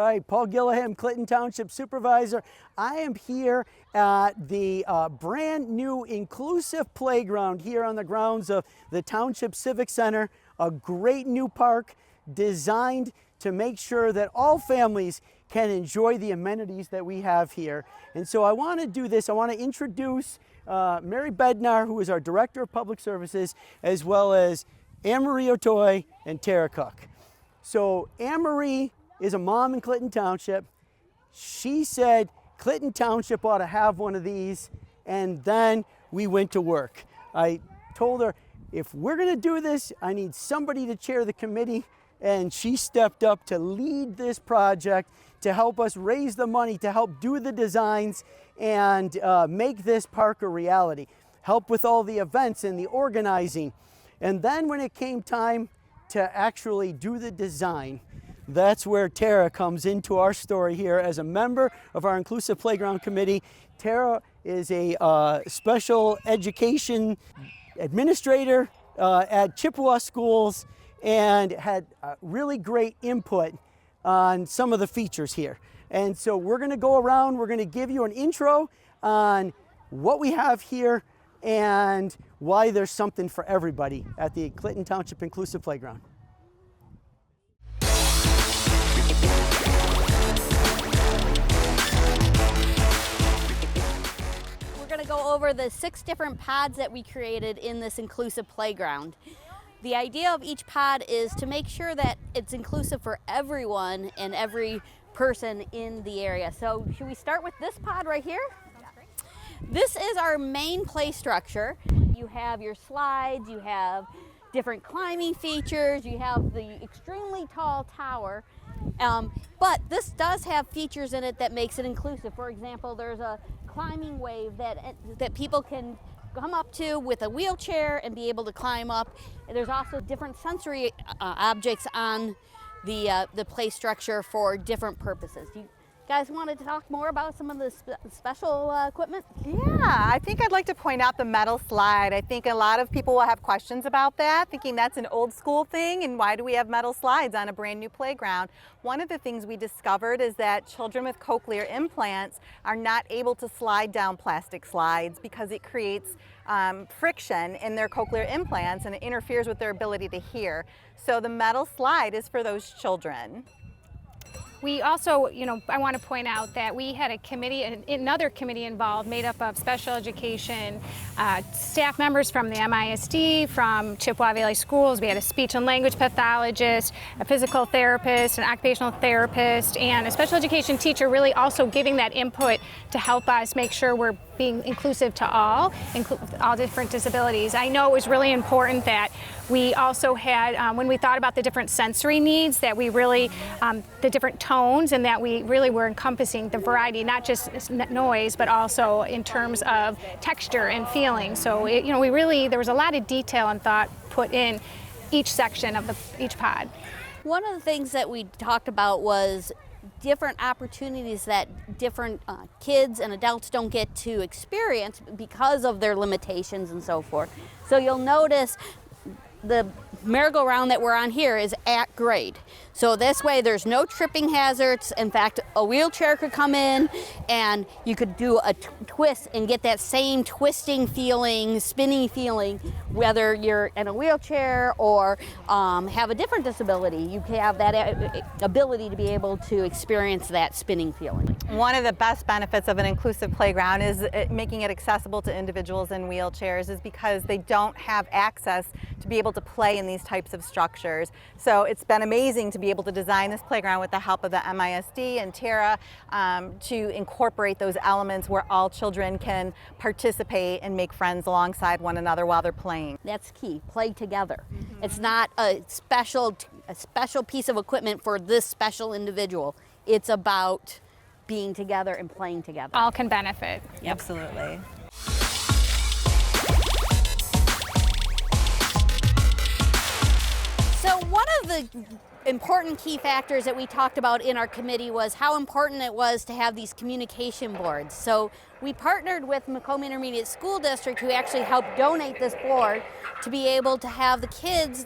right, Paul Gilliam, Clinton Township Supervisor. I am here at the brand new inclusive playground here on the grounds of the Township Civic Center, a great new park designed to make sure that all families can enjoy the amenities that we have here. And so I want to do this. I want to introduce Mary Bednar, who is our Director of Public Services, as well as Anne-Marie Otoy and Tara Cook. So Anne-Marie is a mom in Clinton Township. She said Clinton Township ought to have one of these, and then we went to work. I told her, if we're going to do this, I need somebody to chair the committee, and she stepped up to lead this project, to help us raise the money, to help do the designs and make this park a reality, help with all the events and the organizing. And then when it came time to actually do the design, that's where Tara comes into our story here as a member of our Inclusive Playground Committee. Tara is a special education administrator at Chippewa Schools and had really great input on some of the features here. And so we're going to go around, we're going to give you an intro on what we have here and why there's something for everybody at the Clinton Township Inclusive Playground. We're going to go over the 6 different pods that we created in this inclusive playground. The idea of each pod is to make sure that it's inclusive for everyone and every person in the area. So should we start with this pod right here? This is our main play structure. You have your slides, you have different climbing features, you have the extremely tall tower, but this does have features in it that makes it inclusive. For example, there's a climbing wave that people can come up to with a wheelchair and be able to climb up. And there's also different sensory objects on the play structure for different purposes. Do you guys want to talk more about some of the special equipment? Yeah, I think I'd like to point out the metal slide. I think a lot of people will have questions about that, thinking that's an old school thing and why do we have metal slides on a brand new playground? One of the things we discovered is that children with cochlear implants are not able to slide down plastic slides because it creates friction in their cochlear implants and it interferes with their ability to hear. So the metal slide is for those children. We also, I want to point out that we had a committee, another committee involved, made up of special education staff members from the MISD, from Chippewa Valley Schools. We had a speech and language pathologist, a physical therapist, an occupational therapist, and a special education teacher, really also giving that input to help us make sure we're being inclusive to all different disabilities. I know it was really important that we also had, when we thought about the different sensory needs, that we really, the different tones, and that we really were encompassing the variety, not just noise, but also in terms of texture and feeling. So, there was a lot of detail and thought put in each section of each pod. One of the things that we talked about was different opportunities that different kids and adults don't get to experience because of their limitations and so forth. So you'll notice the merry-go-round that we're on here is at grade. So this way there's no tripping hazards. In fact, a wheelchair could come in and you could do a twist and get that same twisting feeling, spinning feeling, whether you're in a wheelchair or have a different disability. You have that ability to be able to experience that spinning feeling. One of the best benefits of an inclusive playground is making it accessible to individuals in wheelchairs is because they don't have access to be able to play in these types of structures. So it's been amazing to be able to design this playground with the help of the MISD and Tara to incorporate those elements where all children can participate and make friends alongside one another while they're playing. That's key, play together. Mm-hmm. It's not a special piece of equipment for this special individual. It's about being together and playing together. All can benefit. Yep. Absolutely. So one of the important key factors that we talked about in our committee was how important it was to have these communication boards. So we partnered with Macomb Intermediate School District, who actually helped donate this board to be able to have the kids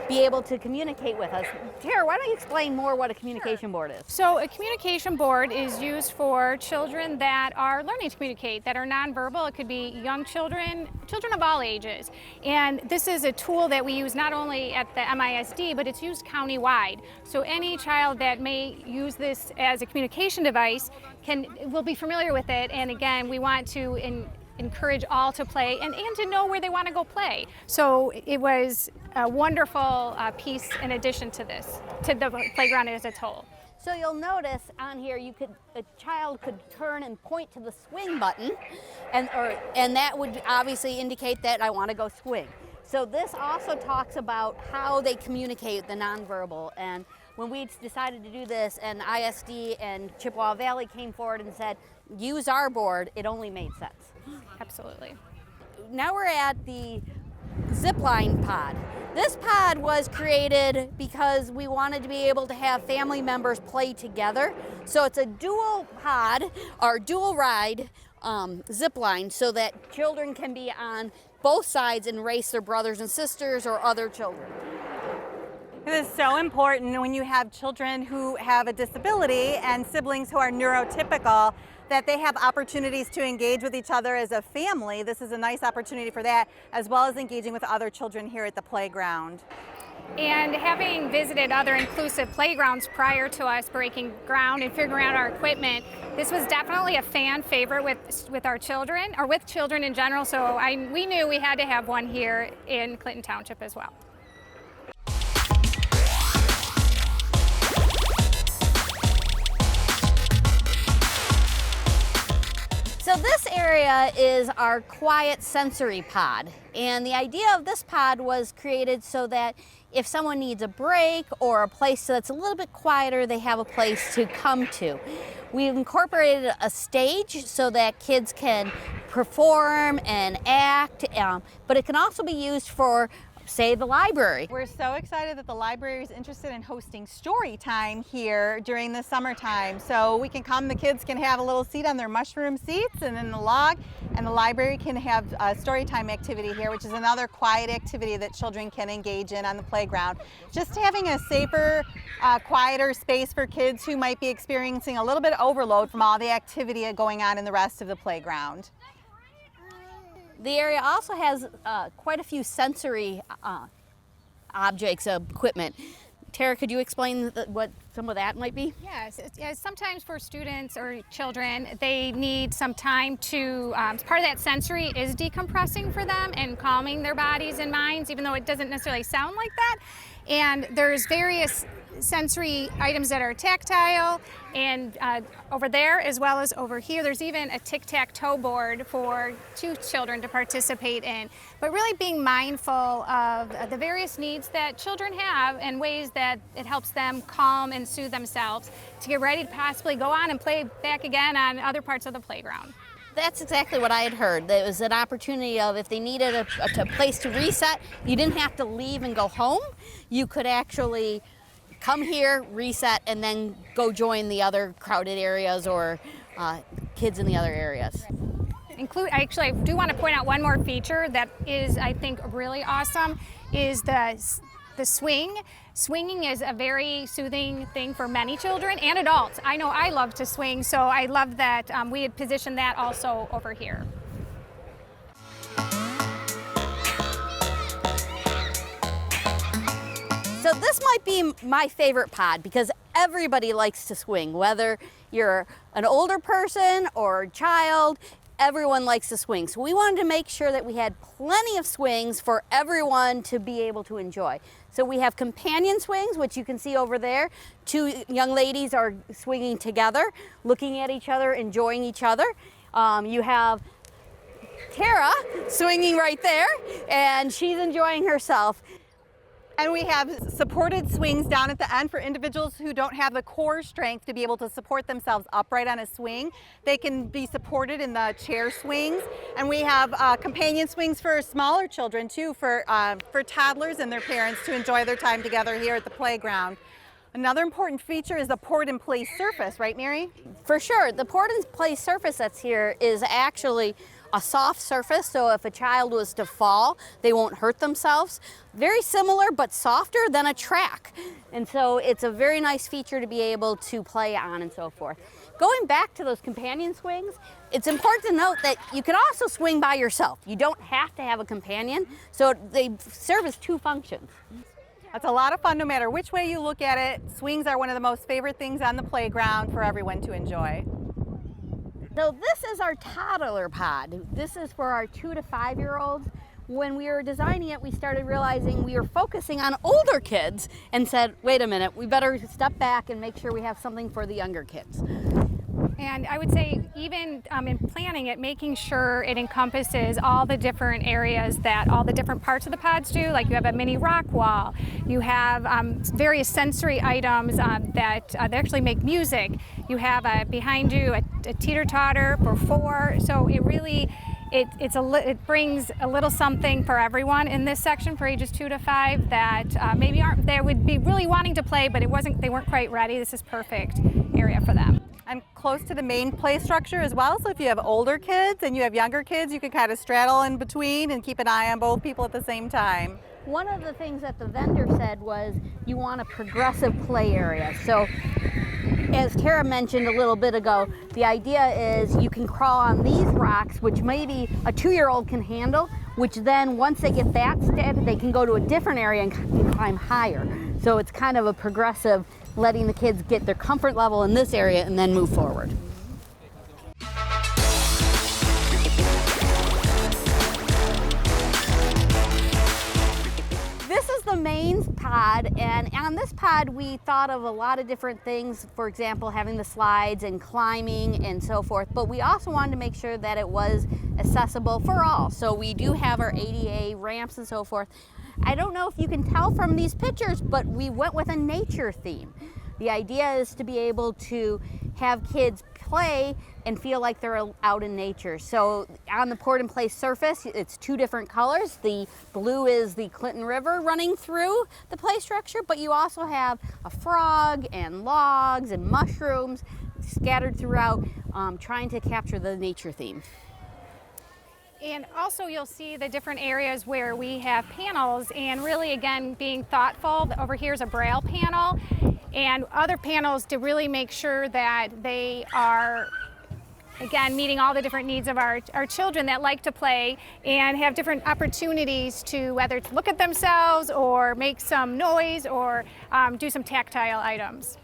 be able to communicate with us. Tara, why don't you explain more what a communication board is? So a communication board is used for children that are learning to communicate, that are nonverbal. It could be young children, children of all ages. And this is a tool that we use not only at the MISD, but it's used countywide. So any child that may use this as a communication device will be familiar with it. And again, we want to encourage all to play and to know where they want to go play. So it was a wonderful piece in addition to this, to the playground as a whole. So you'll notice on here, a child could turn and point to the swing button, and that would obviously indicate that I want to go swing. So this also talks about how they communicate the nonverbal. And when we decided to do this, and ISD and Chippewa Valley came forward and said, use our board, it only made sense. Absolutely. Now we're at the Zipline pod. This pod was created because we wanted to be able to have family members play together. So it's a dual pod or dual ride Zipline so that children can be on both sides and race their brothers and sisters or other children. It is so important when you have children who have a disability and siblings who are neurotypical that they have opportunities to engage with each other as a family. This is a nice opportunity for that, as well as engaging with other children here at the playground. And having visited other inclusive playgrounds prior to us breaking ground and figuring out our equipment, this was definitely a fan favorite with our children, or with children in general, so we knew we had to have one here in Clinton Township as well. So this area is our quiet sensory pod, and the idea of this pod was created so that if someone needs a break or a place that's a little bit quieter, they have a place to come to. We've incorporated a stage so that kids can perform and act, but it can also be used for, say, the library. We're so excited that the library is interested in hosting story time here during the summertime. So we can come, the kids can have a little seat on their mushroom seats and in the log, and the library can have a story time activity here, which is another quiet activity that children can engage in on the playground. Just having a safer, quieter space for kids who might be experiencing a little bit of overload from all the activity going on in the rest of the playground. The area also has quite a few sensory objects, equipment. Tara, could you explain what some of that might be? Yes, sometimes for students or children, they need some time to, part of that sensory is decompressing for them and calming their bodies and minds, even though it doesn't necessarily sound like that. And there's various sensory items that are tactile, and over there as well as over here there's even a tic-tac-toe board for 2 children to participate in. But really being mindful of the various needs that children have and ways that it helps them calm and soothe themselves to get ready to possibly go on and play back again on other parts of the playground. That's exactly what I had heard. There was an opportunity of if they needed a place to reset, you didn't have to leave and go home. You could actually come here, reset, and then go join the other crowded areas or kids in the other areas. Actually, I do want to point out one more feature that is, I think, really awesome, is the swing. Swinging is a very soothing thing for many children and adults. I know I love to swing, so I love that we had positioned that also over here. So this might be my favorite pod because everybody likes to swing, whether you're an older person or a child, everyone likes to swing. So we wanted to make sure that we had plenty of swings for everyone to be able to enjoy. So we have companion swings, which you can see over there. 2 young ladies are swinging together, looking at each other, enjoying each other. You have Tara swinging right there, and she's enjoying herself. And we have supported swings down at the end for individuals who don't have the core strength to be able to support themselves upright on a swing. They can be supported in the chair swings. And we have companion swings for smaller children too, for toddlers and their parents to enjoy their time together here at the playground. Another important feature is the poured in place surface, right, Mary? For sure, the poured in place surface that's here is actually a soft surface, so if a child was to fall, they won't hurt themselves. Very similar but softer than a track. And so it's a very nice feature to be able to play on and so forth. Going back to those companion swings, it's important to note that you can also swing by yourself. You don't have to have a companion, so they serve as two functions. That's a lot of fun no matter which way you look at it. Swings are one of the most favorite things on the playground for everyone to enjoy. So this is our toddler pod. This is for our 2 to 5 year olds. When we were designing it, we started realizing we were focusing on older kids and said, wait a minute, we better step back and make sure we have something for the younger kids. And I would say even in planning it, making sure it encompasses all the different areas that all the different parts of the pods do. Like you have a mini rock wall, you have various sensory items that they actually make music. You have behind you a teeter-totter for 4. So it really, it brings a little something for everyone in this section for ages 2 to 5 that maybe they would be really wanting to play, but they weren't quite ready. This is perfect area for them. And close to the main play structure as well, so if you have older kids and you have younger kids, you can kind of straddle in between and keep an eye on both people at the same time. One of the things that the vendor said was you want a progressive play area. So as Tara mentioned a little bit ago, the idea is you can crawl on these rocks, which maybe a 2-year-old can handle, which then once they get that started, they can go to a different area and climb higher. So it's kind of a progressive, letting the kids get their comfort level in this area and then move forward. This is the main pod, and on this pod we thought of a lot of different things, for example having the slides and climbing and so forth, but we also wanted to make sure that it was accessible for all. So we do have our ADA ramps and so forth. I don't know if you can tell from these pictures, but we went with a nature theme. The idea is to be able to have kids play and feel like they're out in nature. So on the poured in place surface, it's 2 different colors. The blue is the Clinton River running through the play structure, but you also have a frog and logs and mushrooms scattered throughout, trying to capture the nature theme. And also you'll see the different areas where we have panels, and really again being thoughtful. Over here is a Braille panel and other panels to really make sure that they are again meeting all the different needs of our children that like to play and have different opportunities to whether to look at themselves or make some noise or do some tactile items.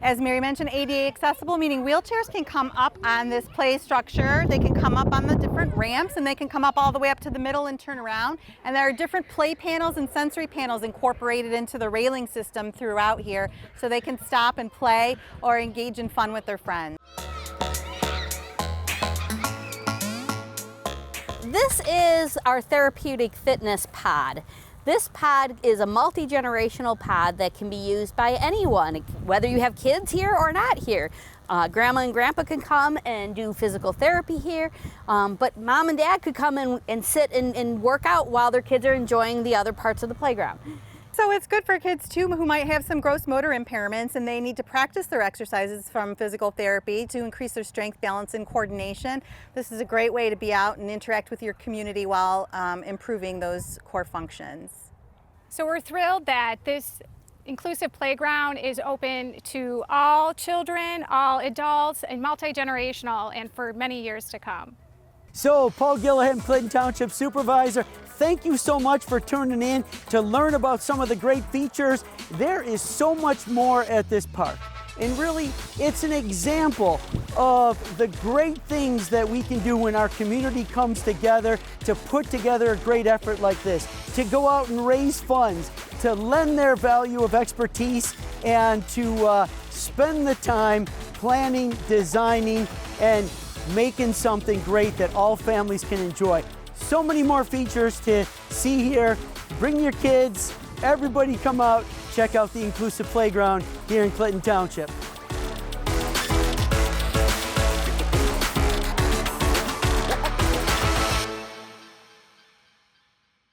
As Mary mentioned, ADA accessible, meaning wheelchairs can come up on this play structure. They can come up on the different ramps, and they can come up all the way up to the middle and turn around. And there are different play panels and sensory panels incorporated into the railing system throughout here, so they can stop and play or engage in fun with their friends. This is our therapeutic fitness pod. This pod is a multi-generational pod that can be used by anyone, whether you have kids here or not here. Grandma and grandpa can come and do physical therapy here, but mom and dad could come and sit and work out while their kids are enjoying the other parts of the playground. So it's good for kids too who might have some gross motor impairments and they need to practice their exercises from physical therapy to increase their strength, balance, and coordination. This is a great way to be out and interact with your community while improving those core functions. So we're thrilled that this inclusive playground is open to all children, all adults, and multi-generational, and for many years to come. So, Paul Gillahan, Clinton Township Supervisor, thank you so much for tuning in to learn about some of the great features. There is so much more at this park. And really, it's an example of the great things that we can do when our community comes together to put together a great effort like this, to go out and raise funds, to lend their value of expertise, and to spend the time planning, designing, and making something great that all families can enjoy. So many more features to see here. Bring your kids, everybody come out, check out the Inclusive Playground here in Clinton Township.